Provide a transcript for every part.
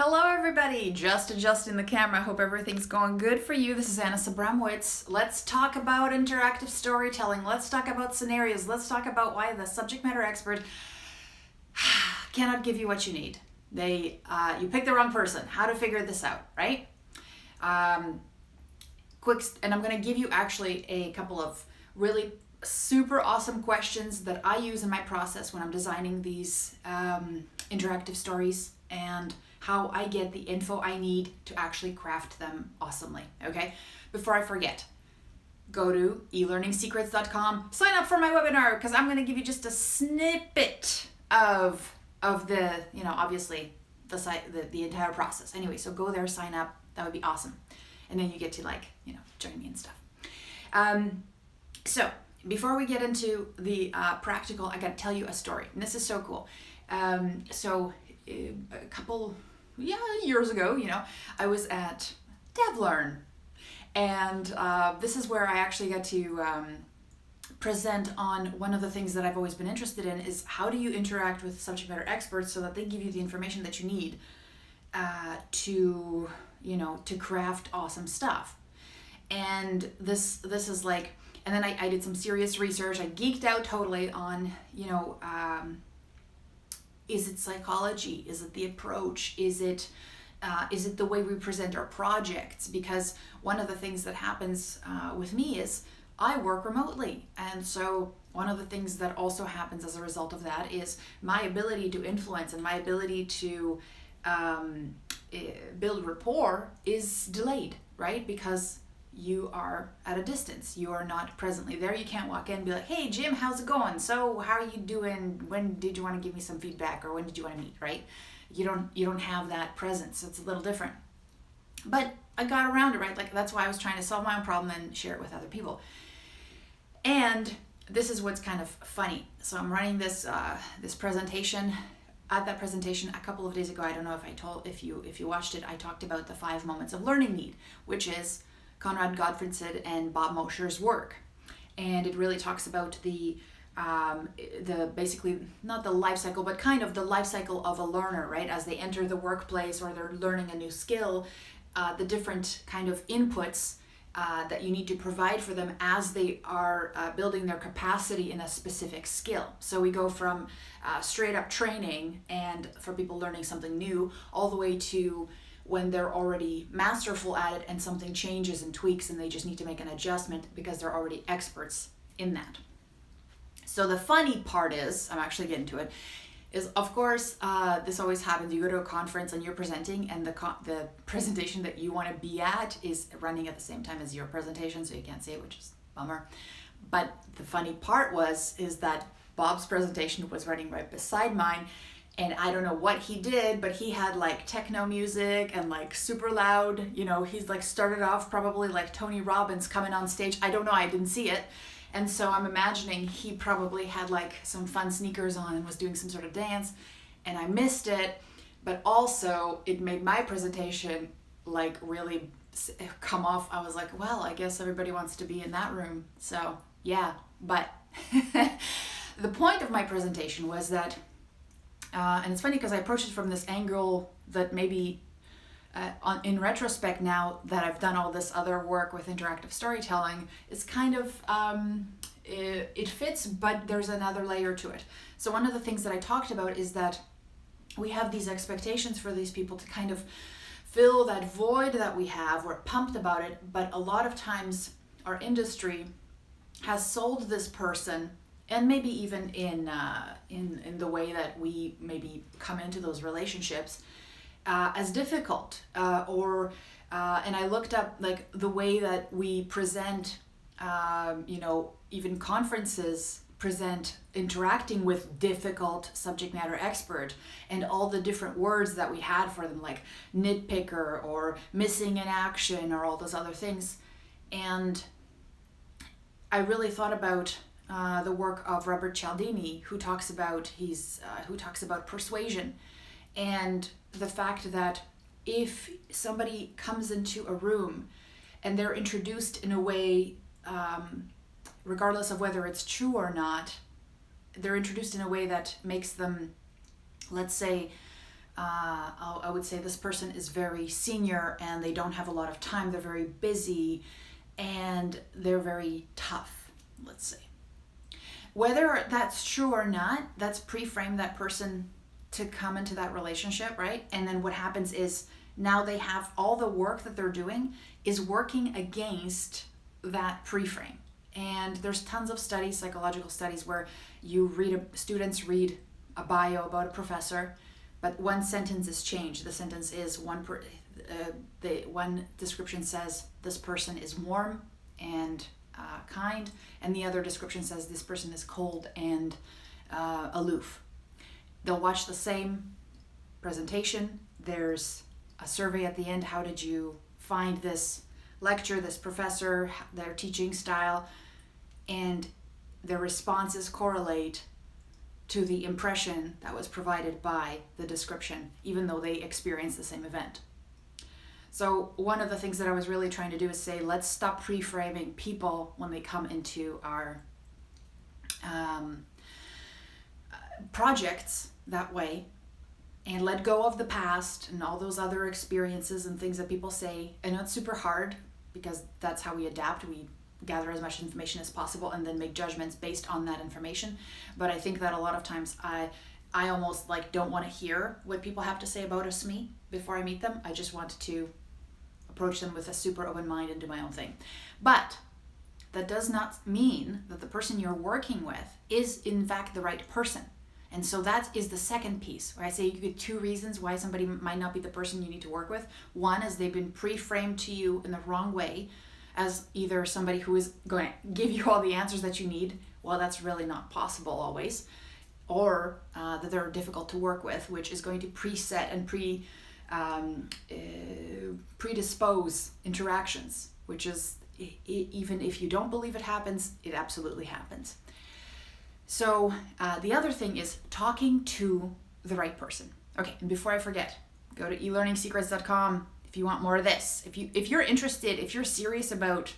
Hello everybody, just adjusting the camera. Hope everything's going good for you. This is Anna Sabramowitz. Let's talk about interactive storytelling. Let's talk about scenarios. Let's talk about why the subject matter expert cannot give you what you need. You picked the wrong person. How to figure this out, right? And I'm going to give you actually a couple of really super awesome questions that I use in my process when I'm designing these interactive stories, and how I get the info I need to actually craft them awesomely, okay? Before I forget, go to elearningsecrets.com, sign up for my webinar, because I'm gonna give you just a snippet of the, obviously the entire process. Anyway, so go there, sign up, that would be awesome. And then you get to join me and stuff. So before we get into the practical, I gotta tell you a story. And this is so cool. A couple years ago, I was at DevLearn, and this is where I actually got to present on one of the things that I've always been interested in, is how do you interact with subject matter experts so that they give you the information that you need to craft awesome stuff. And this is like, and then I did some serious research. I geeked out totally on, is it psychology? Is it the approach? Is it the way we present our projects? Because one of the things that happens with me is I work remotely. And so one of the things that also happens as a result of that is my ability to influence and my ability to build rapport is delayed, right? Because you are at a distance. You are not presently there. You can't walk in and be like, hey, Jim, how's it going? So how are you doing? When did you want to give me some feedback? Or when did you want to meet, right? You don't have that presence. It's a little different. But I got around it, right? Like, that's why I was trying to solve my own problem and share it with other people. And this is what's kind of funny. So I'm running this presentation. At that presentation a couple of days ago, I don't know if you watched it, I talked about the 5 moments of learning need, which is Conrad Gottfried's and Bob Mosher's work. And it really talks about the basically, not the life cycle, but kind of the life cycle of a learner, right? As they enter the workplace or they're learning a new skill, the different kind of inputs that you need to provide for them as they are building their capacity in a specific skill. So we go from straight up training and for people learning something new, all the way to when they're already masterful at it and something changes and tweaks and they just need to make an adjustment because they're already experts in that. So the funny part is, I'm actually getting to it, is of course this always happens. You go to a conference and you're presenting, and the presentation that you want to be at is running at the same time as your presentation, so you can't see it, which is a bummer. But the funny part is that Bob's presentation was running right beside mine. And I don't know what he did, but he had like techno music and like super loud, he's like started off probably like Tony Robbins coming on stage. I don't know, I didn't see it. And so I'm imagining he probably had like some fun sneakers on and was doing some sort of dance, and I missed it. But also it made my presentation like really come off. I was like, well, I guess everybody wants to be in that room. So yeah, but the point of my presentation was that and it's funny because I approached it from this angle that maybe in retrospect, now that I've done all this other work with interactive storytelling, it's kind of, it fits, but there's another layer to it. So one of the things that I talked about is that we have these expectations for these people to kind of fill that void that we have. We're pumped about it, but a lot of times our industry has sold this person, and maybe even in the way that we maybe come into those relationships, as difficult, and I looked up like the way that we present, even conferences present interacting with difficult subject matter expert, and all the different words that we had for them, like nitpicker or missing in action or all those other things. And I really thought about the work of Robert Cialdini, who talks about persuasion, and the fact that if somebody comes into a room and they're introduced in a way, regardless of whether it's true or not, they're introduced in a way that makes them, let's say, I would say this person is very senior and they don't have a lot of time. They're very busy and they're very tough, let's say. Whether that's true or not, that's pre-frame that person to come into that relationship, right? And then what happens is now they have all the work that they're doing is working against that pre-frame. And there's tons of studies, psychological studies, where students read a bio about a professor, but one sentence is changed. The sentence is the one description says this person is warm and kind, and the other description says this person is cold and aloof. They'll watch the same presentation. There's a survey at the end. How did you find this lecture, this professor, their teaching style? And their responses correlate to the impression that was provided by the description, even though they experienced the same event. So one of the things that I was really trying to do is say, let's stop pre-framing people when they come into our projects that way, and let go of the past and all those other experiences and things that people say. I know it's super hard because that's how we adapt. We gather as much information as possible and then make judgments based on that information. But I think that a lot of times I almost don't want to hear what people have to say about a SME before I meet them. I just want to approach them with a super open mind and do my own thing. But that does not mean that the person you're working with is in fact the right person. And so that is the second piece, where I say you get two reasons why somebody might not be the person you need to work with. One is they've been pre-framed to you in the wrong way as either somebody who is going to give you all the answers that you need. Well, that's really not possible always. Or that they're difficult to work with, which is going to preset and predispose interactions, which is, even if you don't believe it happens, it absolutely happens. So the other thing is talking to the right person. Okay, and before I forget, go to elearningsecrets.com if you want more of this. If you're interested, if you're serious about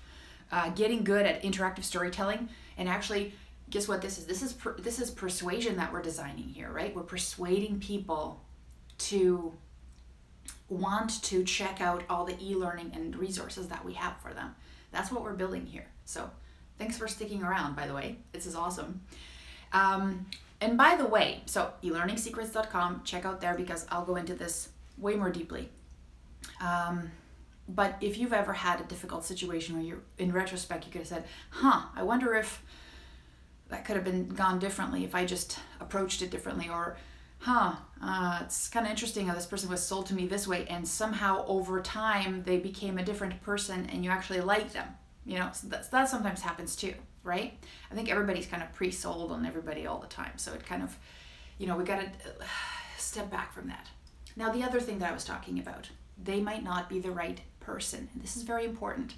getting good at interactive storytelling, and actually, guess what this is? This is persuasion that we're designing here, right? We're persuading people to want to check out all the e-learning and resources that we have for them. That's what we're building here. So thanks for sticking around, by the way. This is awesome. And by the way, so elearningsecrets.com, check out there because I'll go into this way more deeply. But if you've ever had a difficult situation where in retrospect, you could have said, I wonder if that could have been gone differently if I just approached it differently, or it's kind of interesting how this person was sold to me this way and somehow over time they became a different person and you actually like them. So that sometimes happens too, right? I think everybody's kind of pre-sold on everybody all the time. So it kind of, we got to step back from that. Now, the other thing that I was talking about, they might not be the right person. And this is very important.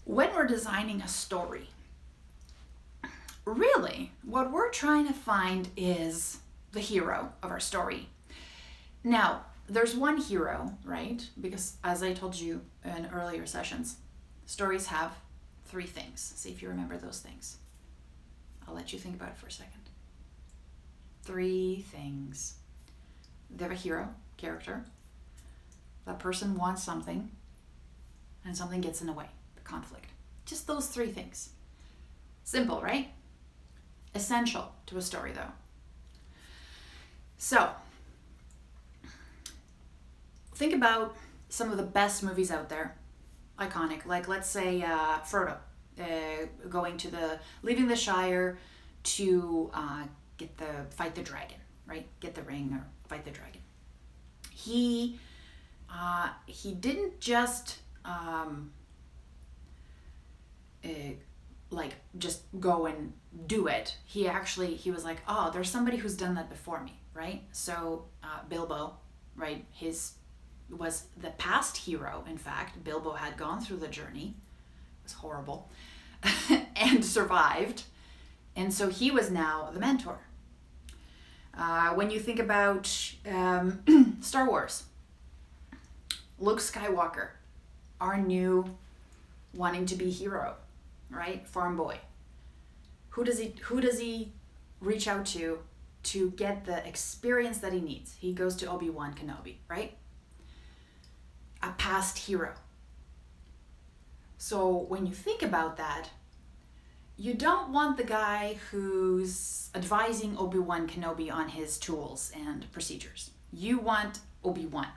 When we're designing a story, really, what we're trying to find is the hero of our story. Now, there's one hero, right? Because as I told you in earlier sessions, stories have 3 things. See if you remember those things. I'll let you think about it for a second. 3 things. They have a hero, character. That person wants something, and something gets in the way, the conflict. Just those 3 things. Simple, right? Essential to a story, though. So, think about some of the best movies out there. Iconic, like let's say Frodo, leaving the Shire to fight the dragon, right? Get the ring or fight the dragon. He didn't just just go and do it. He was like, there's somebody who's done that before me, right? So Bilbo, right? Was the past hero. In fact, Bilbo had gone through the journey. It was horrible. And survived. And so he was now the mentor. When you think about Star Wars, Luke Skywalker, our new wanting to be hero, right? Farm boy. Who does he reach out to to get the experience that he needs. He goes to Obi-Wan Kenobi, right? A past hero. So when you think about that, you don't want the guy who's advising Obi-Wan Kenobi on his tools and procedures. You want Obi-Wan.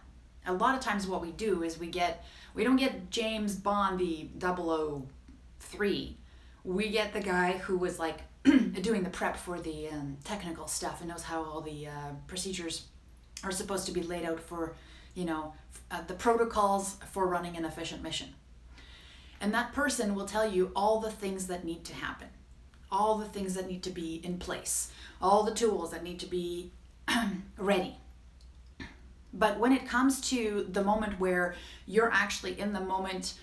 A lot of times what we do is we don't get James Bond, the 003. We get the guy who was like doing the prep for the technical stuff and knows how all the procedures are supposed to be laid out for, the protocols for running an efficient mission. And that person will tell you all the things that need to happen, all the things that need to be in place, all the tools that need to be ready. But when it comes to the moment where you're actually in the moment,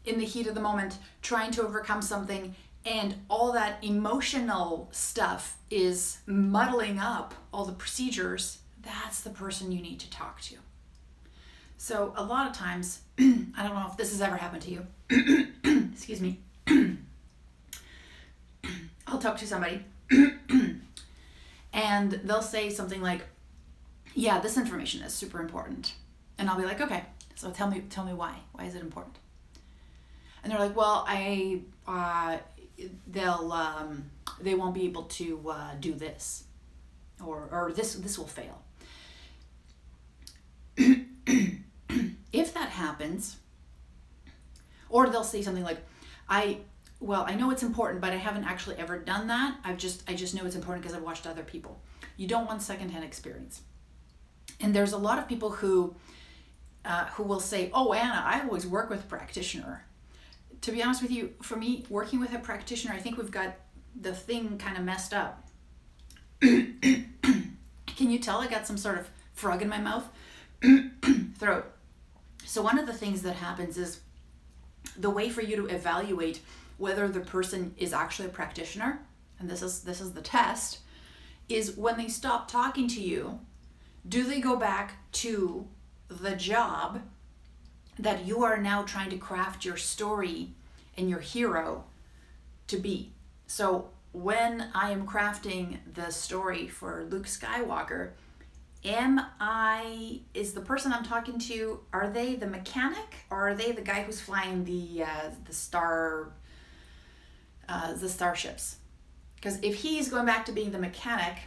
in the heat of the moment, trying to overcome something, and all that emotional stuff is muddling up all the procedures, that's the person you need to talk to. So a lot of times, I don't know if this has ever happened to you. Excuse me. I'll talk to somebody and they'll say something like, yeah, this information is super important. And I'll be like, okay, so tell me why. Why is it important? And they're like, well, they won't be able to do this, or this will fail. If that happens, or they'll say something like, I know it's important, but I haven't actually ever done that. I just know it's important because I've watched other people. You don't want secondhand experience. And there's a lot of people who will say, oh, Anna, I always work with a practitioner. To be honest with you, for me, working with a practitioner, I think we've got the thing kind of messed up. Can you tell I got some sort of frog in my mouth? Throat. So one of the things that happens is the way for you to evaluate whether the person is actually a practitioner, and this is the test, is when they stop talking to you, do they go back to the job that you are now trying to craft your story and your hero to be? So when I am crafting the story for Luke Skywalker, is the person I'm talking to, are they the mechanic, or are they the guy who's flying the starships? Because if he's going back to being the mechanic,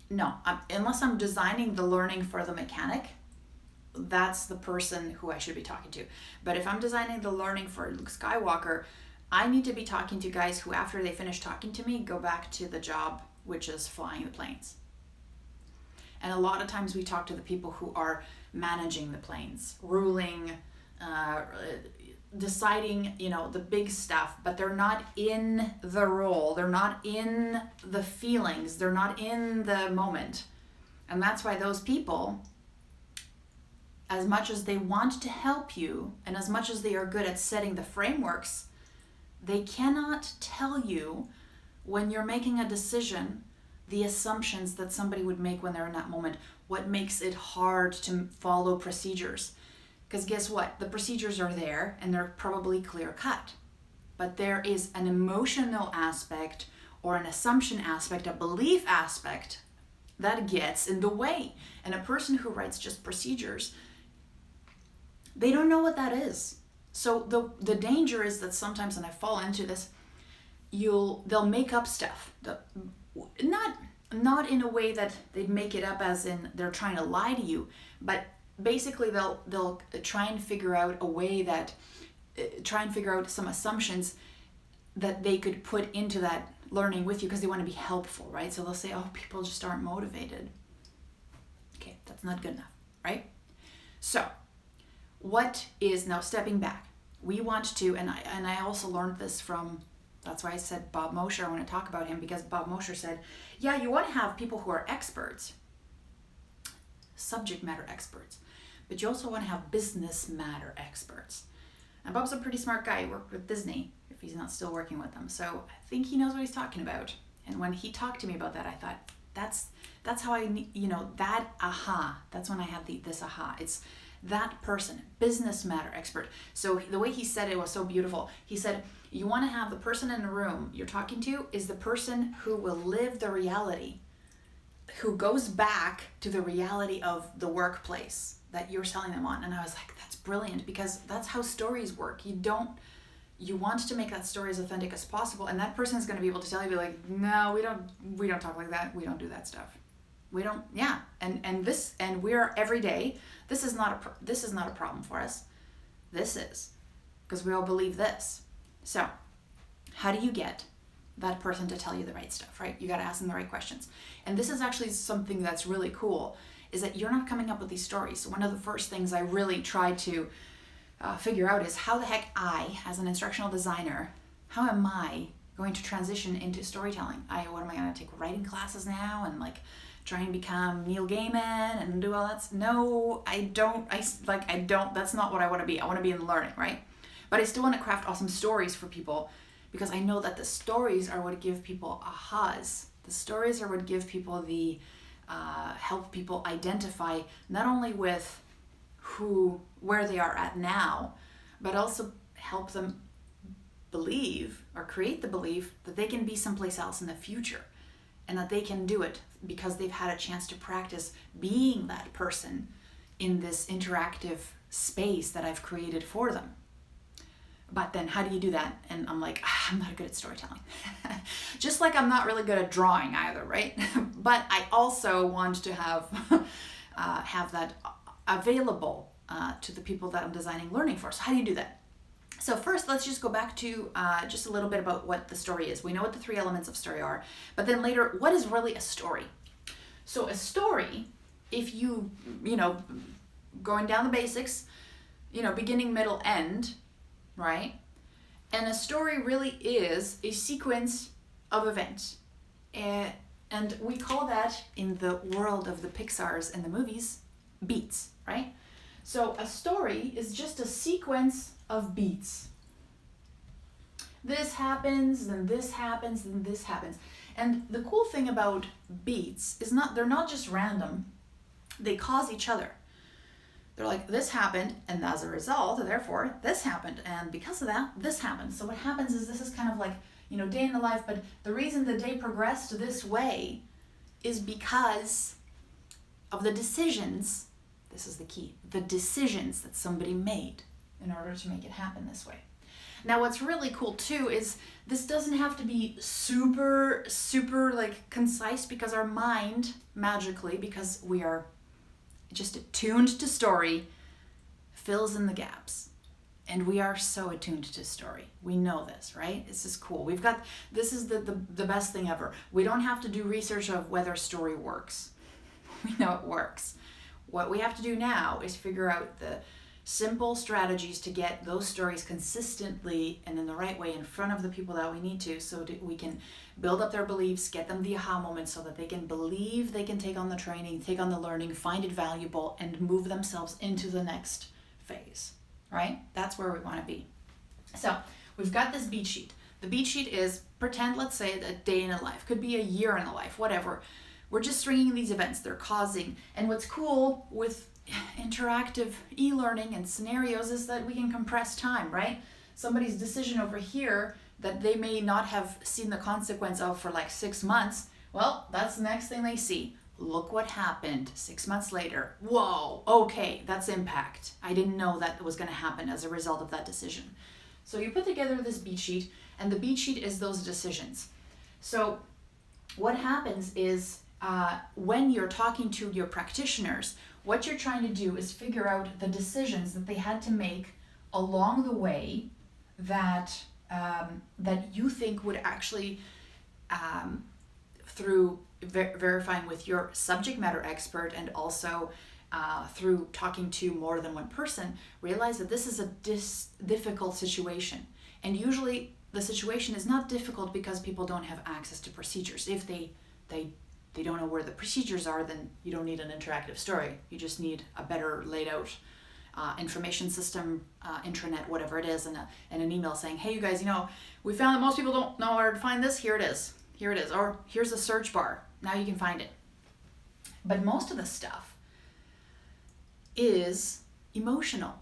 no, unless I'm designing the learning for the mechanic, that's the person who I should be talking to. But if I'm designing the learning for Luke Skywalker, I need to be talking to guys who, after they finish talking to me, go back to the job, which is flying the planes. And a lot of times we talk to the people who are managing the planes, ruling, deciding, the big stuff, but they're not in the role. They're not in the feelings. They're not in the moment. And that's why those people, as much as they want to help you and as much as they are good at setting the frameworks, they cannot tell you when you're making a decision the assumptions that somebody would make when they're in that moment, what makes it hard to follow procedures. Because guess what? The procedures are there and they're probably clear cut. But there is an emotional aspect or an assumption aspect, a belief aspect that gets in the way. And a person who writes just procedures, they don't know what that is. So the danger is that sometimes, and I fall into this, they'll make up stuff. Not in a way that they make it up as in they're trying to lie to you, but basically they'll try and figure out a way that figure out some assumptions that they could put into that learning with you because they want to be helpful, right? So they'll say, oh, people just aren't motivated. Okay, that's not good enough, right? So what is, now stepping back, we want to, and I also learned this from, that's why I said Bob Mosher. I want to talk about him because Bob Mosher said, yeah, you want to have people who are experts, subject matter experts, but you also want to have business matter experts. And Bob's a pretty smart guy. He worked with Disney, if he's not still working with them. So I think he knows what he's talking about. And when he talked to me about that, I thought, that's how I, that aha, that's when I had this aha. It's that person, business matter expert. So the way he said it was so beautiful. He said, you want to have the person in the room you're talking to is the person who will live the reality who goes back to the reality of the workplace that you're selling them on. And I was like, that's brilliant, because that's how stories work. You want to make that story as authentic as possible, and that person is going to be able to tell you, be like, no, we don't talk like that. We don't do that stuff. We don't. Yeah. And we're every day. This is not a problem for us. This is, because we all believe this. So how do you get that person to tell you the right stuff, right? You got to ask them the right questions. And this is actually something that's really cool, is that you're not coming up with these stories. So one of the first things I really try to figure out is, how the heck I, as an instructional designer, how am I going to transition into storytelling? What am I going to take writing classes now and like try and become Neil Gaiman and do all that? No, I don't. That's not what I want to be. I want to be in learning, right? But I still want to craft awesome stories for people, because I know that the stories are what give people ahas. The stories are what give people the, help people identify not only with where they are at now, but also help them believe, or create the belief, that they can be someplace else in the future, and that they can do it because they've had a chance to practice being that person in this interactive space that I've created for them. But then how do you do that? And I'm like, I'm not good at storytelling. Just like I'm not really good at drawing either, right? But I also want to have that available to the people that I'm designing learning for. So how do you do that? So first, let's just go back to just a little bit about what the story is. We know what the 3 elements of story are, but then later, what is really a story? So a story, if you going down the basics, beginning, middle, end, right? And a story really is a sequence of events. And we call that, in the world of the Pixars and the movies, beats, right? So a story is just a sequence of beats. This happens, then this happens, then this happens. And the cool thing about beats is they're not just random. They cause each other. They're like, this happened, and as a result, therefore, this happened. And because of that, this happened. So what happens is, this is kind of like, day in the life, but the reason the day progressed this way is because of the decisions. This is the key. The decisions that somebody made in order to make it happen this way. Now, what's really cool too is this doesn't have to be super, super like concise, because our mind magically, because we are just attuned to story, fills in the gaps. And we are so attuned to story. We know this, right? This is cool. This is the best thing ever. We don't have to do research of whether story works. We know it works. What we have to do now is figure out the simple strategies to get those stories consistently and in the right way in front of the people that we need to, so that we can build up their beliefs, get them the aha moments, so that they can believe they can take on the training, take on the learning, find it valuable, and move themselves into the next phase, right? That's where we want to be. So we've got this beat sheet. The beat sheet is, pretend, let's say, a day in a life. Could be a year in a life, whatever. We're just stringing these events. They're causing. And what's cool with interactive e-learning and scenarios is that we can compress time, right? Somebody's decision over here that they may not have seen the consequence of for like 6 months, well, that's the next thing they see. Look what happened 6 months later. Whoa, okay, that's impact. I didn't know that was going to happen as a result of that decision. So you put together this beat sheet, and the beat sheet is those decisions. So what happens is, when you're talking to your practitioners, what you're trying to do is figure out the decisions that they had to make along the way that you think would actually, through verifying with your subject matter expert, and also through talking to more than one person, realize that this is a difficult situation. And usually the situation is not difficult because people don't have access to procedures. If they don't know where the procedures are, then you don't need an interactive story. You just need a better laid out information system, intranet, whatever it is, and an email saying, hey, you guys, we found that most people don't know where to find this. Here it is. Here it is. Or here's a search bar. Now you can find it. But most of the stuff is emotional.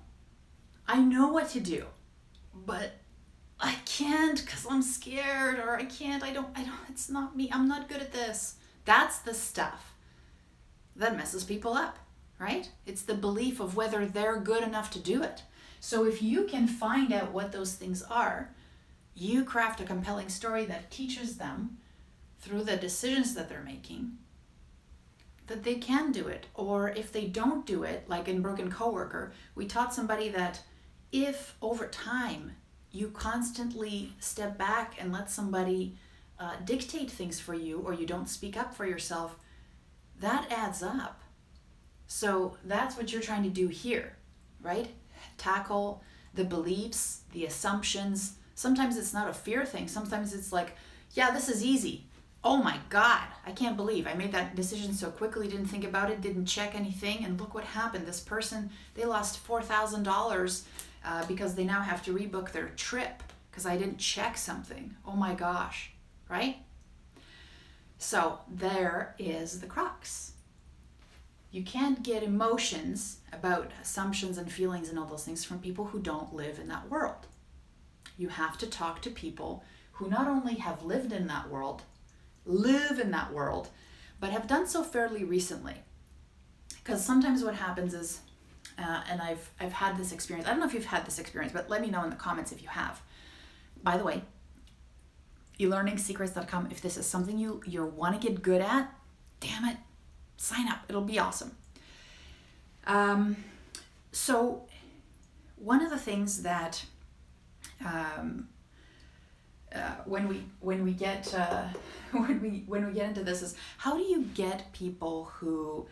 I know what to do, but I can't because I'm scared, or I don't, it's not me. I'm not good at this. That's the stuff that messes people up, right? It's the belief of whether they're good enough to do it. So if you can find out what those things are, you craft a compelling story that teaches them through the decisions that they're making that they can do it. Or if they don't do it, like in Broken Coworker, we taught somebody that if over time you constantly step back and let somebody dictate things for you, or you don't speak up for yourself, that adds up. So that's what you're trying to do here, right? Tackle the beliefs, the assumptions. Sometimes it's not a fear thing. Sometimes it's like, yeah, this is easy. Oh my God, I can't believe I made that decision so quickly, didn't think about it, didn't check anything, and look what happened. This person, they lost $4,000 because they now have to rebook their trip because I didn't check something. Oh my gosh, right? So there is the crux. You can't get emotions about assumptions and feelings and all those things from people who don't live in that world. You have to talk to people who not only have lived in that world, live in that world, but have done so fairly recently. Because sometimes what happens is, and I've had this experience, I don't know if you've had this experience, but let me know in the comments if you have. By the way, elearningsecrets.com, if this is something you want to get good at, damn it, sign up. It'll be awesome. So one of the things that when we get into this is, how do you get people who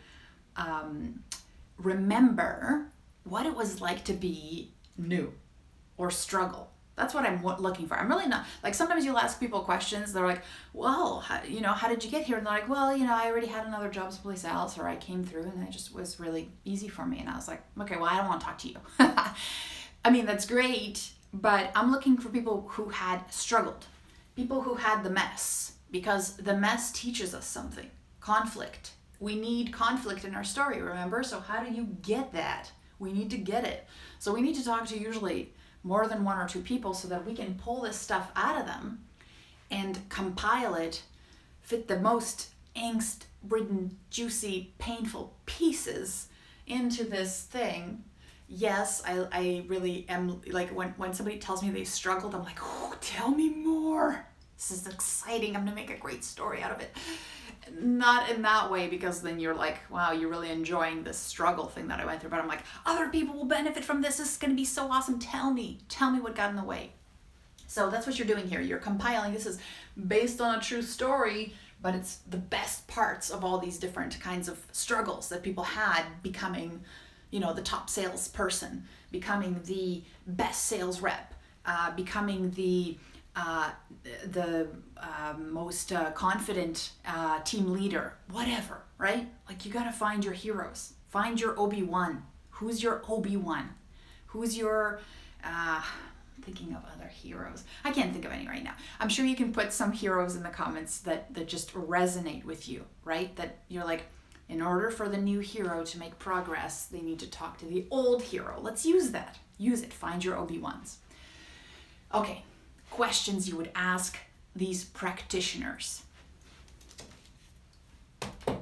remember what it was like to be new or struggle? That's what I'm looking for. I'm really not, like, sometimes you'll ask people questions, they're like, well, how did you get here? And they're like, well, I already had another job someplace else, or I came through and it just was really easy for me. And I was like, okay, well, I don't want to talk to you. I mean, that's great, but I'm looking for people who had struggled, people who had the mess, because the mess teaches us something. Conflict. We need conflict in our story, remember? So how do you get that? We need to get it. So we need to talk to usually more than one or two people so that we can pull this stuff out of them and compile it, fit the most angst-ridden, juicy, painful pieces into this thing. Yes, I really am, like, when somebody tells me they struggled, I'm like, oh, tell me more. This is exciting. I'm gonna make a great story out of it. Not in that way, because then you're like, wow, you're really enjoying this struggle thing that I went through. But I'm like, other people will benefit from this. This is gonna be so awesome. Tell me what got in the way. So that's what you're doing here. You're compiling. This is based on a true story, but it's the best parts of all these different kinds of struggles that people had becoming, the top salesperson, becoming the best sales rep, becoming the most confident team leader, whatever, right? Like, you gotta find your heroes. Find your Obi-Wan. Who's your Obi-Wan? Who's your, thinking of other heroes. I can't think of any right now. I'm sure you can put some heroes in the comments that just resonate with you, right? That you're like, in order for the new hero to make progress, they need to talk to the old hero. Let's use that. Use it. Find your Obi-Wans. Okay. Questions you would ask these practitioners. Da,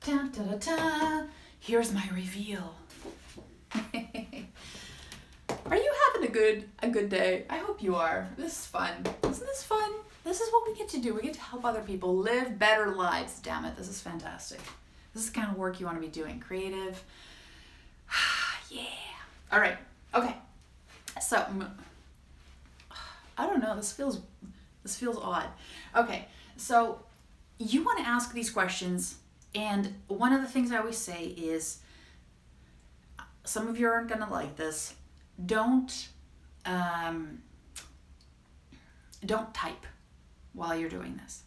da, da, da. Here's my reveal. Are you having a good day? I hope you are. This is fun. Isn't this fun? This is what we get to do. We get to help other people live better lives. Damn it, this is fantastic. This is the kind of work you want to be doing. Creative. Yeah. All right. Okay. So, I don't know, this feels odd. Okay, so you want to ask these questions, and one of the things I always say is, some of you aren't going to like this, don't type while you're doing this.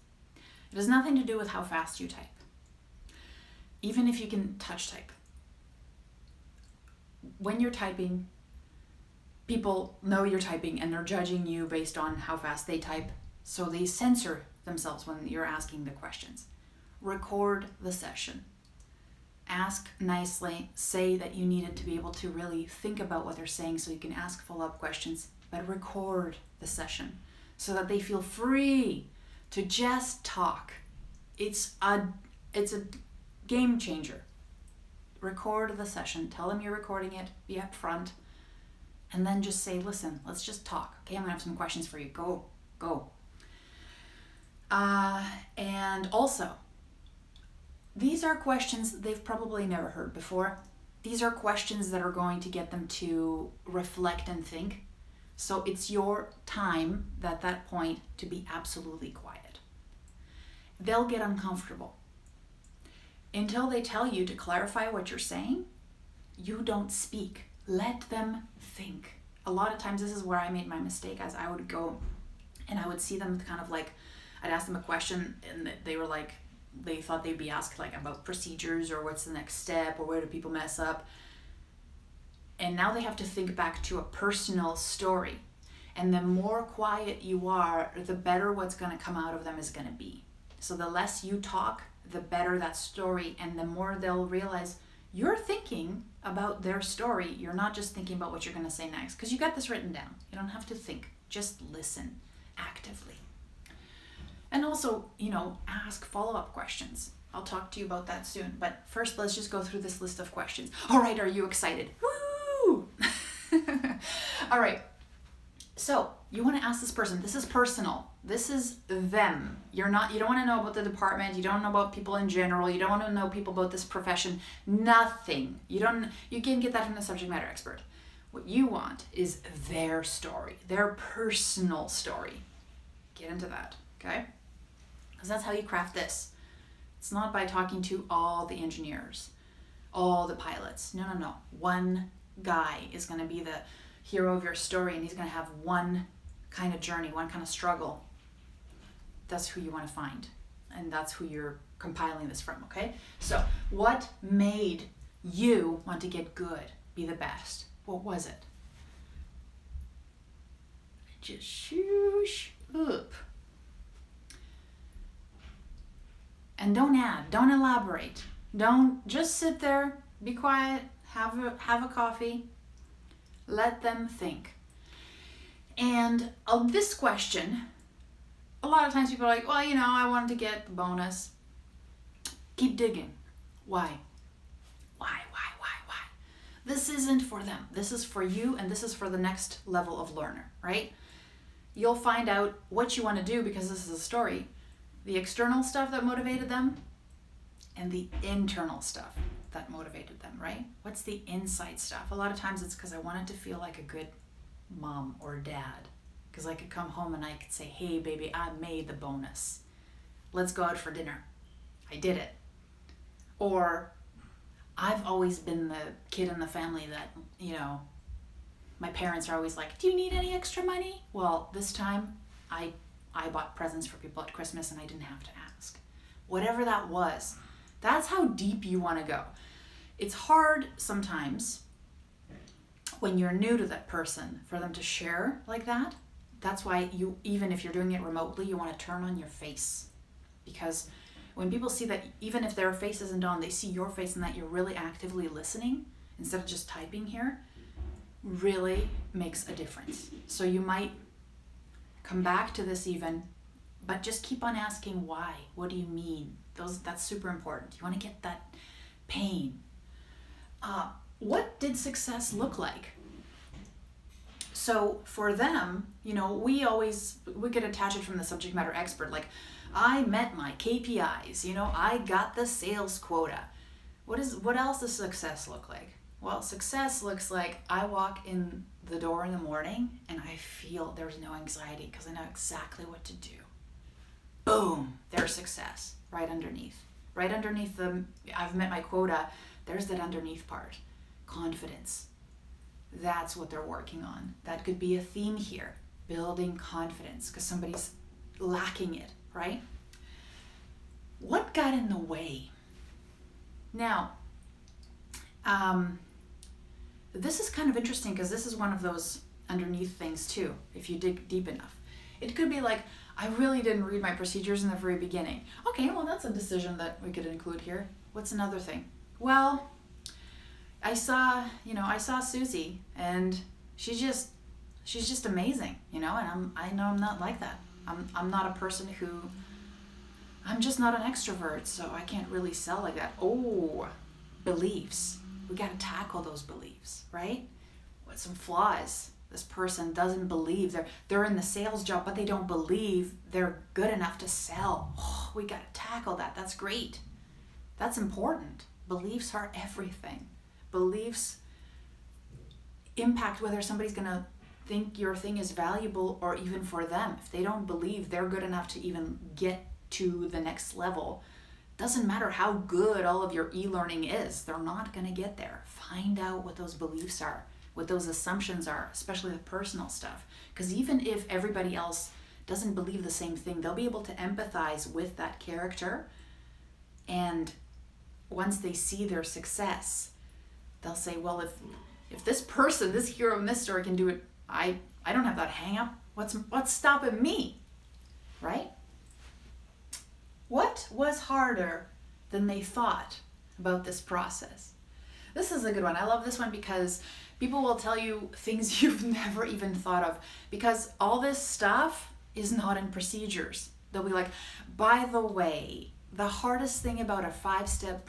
It has nothing to do with how fast you type. Even if you can touch type. When you're typing, people know you're typing and they're judging you based on how fast they type, so they censor themselves when you're asking the questions. Record the session. Ask nicely. Say that you needed to be able to really think about what they're saying so you can ask follow-up questions, but record the session so that they feel free to just talk. It's a game changer. record the session. Tell them you're recording it. Be upfront. And then just say, listen, let's just talk. Okay, I'm going to have some questions for you. Go. And also, these are questions they've probably never heard before. These are questions that are going to get them to reflect and think. So it's your time at that point to be absolutely quiet. They'll get uncomfortable. Until they tell you to clarify what you're saying, you don't speak. Let them think. A lot of times this is where I made my mistake, as I would go and I would see them kind of like, I'd ask them a question and they were like, they thought they'd be asked like about procedures or what's the next step or where do people mess up. And now they have to think back to a personal story. And the more quiet you are, the better what's going to come out of them is going to be. So the less you talk, the better that story, and the more they'll realize you're thinking about their story. You're not just thinking about what you're going to say next, because you got this written down. You don't have to think. Just listen actively. And also, ask follow-up questions. I'll talk to you about that soon. But first, let's just go through this list of questions. All right, are you excited? Woo! All right. So you want to ask this person. This is personal. This is them. You don't want to know about the department. You don't know about people in general. You don't want to know people about this profession. Nothing. You can get that from the subject matter expert. What you want is their story, their personal story. Get into that, okay? Because that's how you craft this. It's not by talking to all the engineers, all the pilots. No. One guy is going to be the hero of your story, and he's going to have one kind of journey, one kind of struggle. That's who you want to find, and that's who you're compiling this from, okay? So what made you want to get good, be the best? What was it? Just shoosh up. And don't add, don't elaborate. Don't just sit there, be quiet, have a coffee, let them think. And of this question, a lot of times people are like, well, I wanted to get the bonus. Keep digging. Why? This isn't for them. This is for you, and this is for the next level of learner, right? You'll find out what you want to do, because this is a story. The external stuff that motivated them and the internal stuff that motivated them, right? What's the inside stuff? A lot of times it's because I wanted to feel like a good mom or dad, because I could come home and I could say, hey baby, I made the bonus. Let's go out for dinner. I did it. Or I've always been the kid in the family that, my parents are always like, do you need any extra money? Well, this time I bought presents for people at Christmas and I didn't have to ask. Whatever that was, that's how deep you want to go. It's hard sometimes when you're new to that person for them to share like that. That's why even if you're doing it remotely, you want to turn on your face. Because when people see that, even if their face isn't on, they see your face and that you're really actively listening instead of just typing here, really makes a difference. So you might come back to this even, but just keep on asking why. What do you mean? That's super important. You want to get that pain. What did success look like? So for them, we could attach it from the subject matter expert. Like, I met my KPIs, I got the sales quota. What else does success look like? Well, success looks like I walk in the door in the morning and I feel there's no anxiety because I know exactly what to do. Boom, there's success right underneath. Right underneath I've met my quota, there's that underneath part. Confidence. That's what they're working on. That could be a theme here. Building confidence because somebody's lacking it, right? What got in the way? Now, this is kind of interesting because this is one of those underneath things too, if you dig deep enough. It could be like, I really didn't read my procedures in the very beginning. Okay, well, that's a decision that we could include here. What's another thing? Well, I saw Susie, and she's just amazing, and I know I'm not like that. I'm not a person I'm just not an extrovert, so I can't really sell like that. Oh, beliefs. We got to tackle those beliefs, right? With some flaws. This person doesn't believe they're in the sales job, but they don't believe they're good enough to sell. Oh, we got to tackle that. That's great. That's important. Beliefs are everything. Beliefs impact whether somebody's going to think your thing is valuable or even for them. If they don't believe they're good enough to even get to the next level, doesn't matter how good all of your e-learning is, they're not going to get there. Find out what those beliefs are, what those assumptions are, especially the personal stuff. Because even if everybody else doesn't believe the same thing, they'll be able to empathize with that character. And once they see their success, they'll say, well, if this person, this hero in this story can do it, I don't have that hang up. What's stopping me? Right? What was harder than they thought about this process? This is a good one. I love this one because people will tell you things you've never even thought of, because all this stuff is not in procedures. They'll be like, by the way, the hardest thing about a 5-step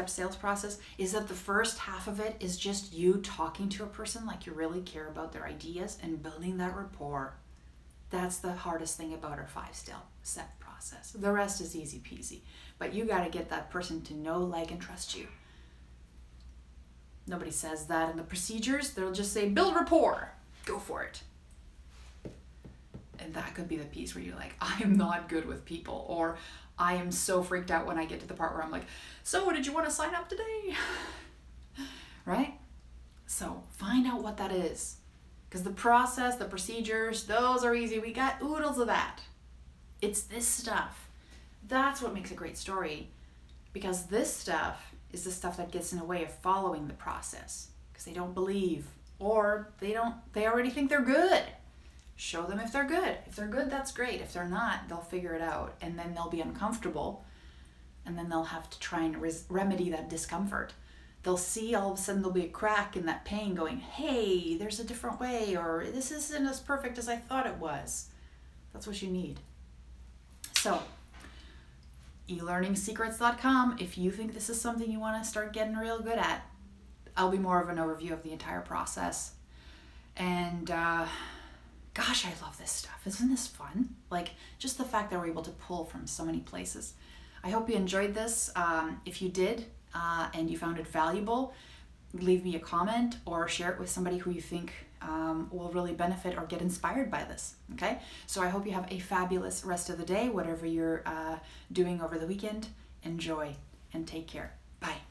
sales process is that the first half of it is just you talking to a person like you really care about their ideas and building that rapport. That's the hardest thing about our 5-step process. The rest is easy peasy, but you got to get that person to know, like, and trust you. Nobody says that in the procedures. They'll just say, build rapport, go for it. And that could be the piece where you're like, I am not good with people, or I am so freaked out when I get to the part where I'm like, so did you want to sign up today? Right? So find out what that is. Because the process, the procedures, those are easy. We got oodles of that. It's this stuff. That's what makes a great story. Because this stuff is the stuff that gets in the way of following the process. Because they don't believe, or they already think they're good. Show them if they're good. If they're good, that's great. If they're not, they'll figure it out. And then they'll be uncomfortable. And then they'll have to try and remedy that discomfort. They'll see all of a sudden there'll be a crack in that pain going, hey, there's a different way, or this isn't as perfect as I thought it was. That's what you need. So, elearningsecrets.com, if you think this is something you want to start getting real good at, I'll be more of an overview of the entire process. And gosh, I love this stuff. Isn't this fun? Like, just the fact that we're able to pull from so many places. I hope you enjoyed this. If you did, and you found it valuable, leave me a comment or share it with somebody who you think will really benefit or get inspired by this. Okay? So I hope you have a fabulous rest of the day, whatever you're doing over the weekend. Enjoy and take care. Bye.